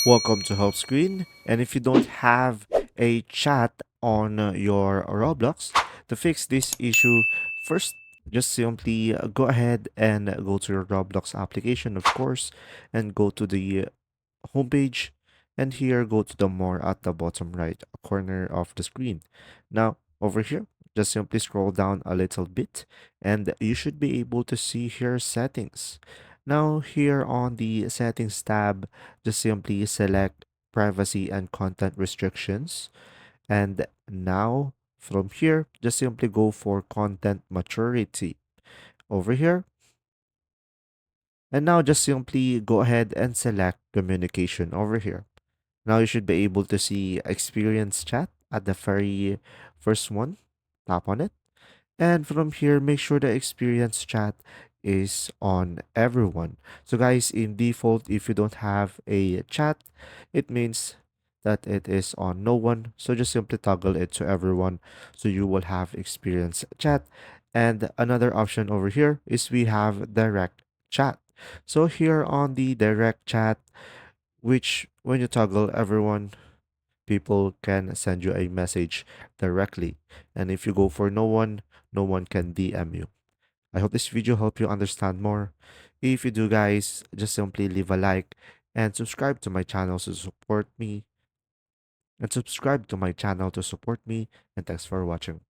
Welcome to Help Screen. And if you don't have a chat on your Roblox, to fix this issue, first just simply go ahead and go to your Roblox application, of course, and go to the homepage. And here, go to the more at the bottom right corner of the screen. Now, over here, just simply scroll down a little bit, and you should be able to see here settings. Now, here on the settings tab, just simply select privacy and content restrictions. And now, from here, just simply go for content maturity. Over here, and now just simply go ahead and select communication over here. Now you should be able to see experience chat at the very first one. Tap on it. And from here, make sure the experience chat is on everyone. So guys, in default, if you don't have a chat, it means that it is on no one. So just simply toggle it to everyone. So you will have experience chat. And another option over here is we have direct chat. So here on the direct chat, which when you toggle everyone, people can send you a message directly. And if you go for no one, no one can DM you. I hope this video helped you understand more. If you do, guys, just simply leave a like and subscribe to my channel to support me. And thanks for watching.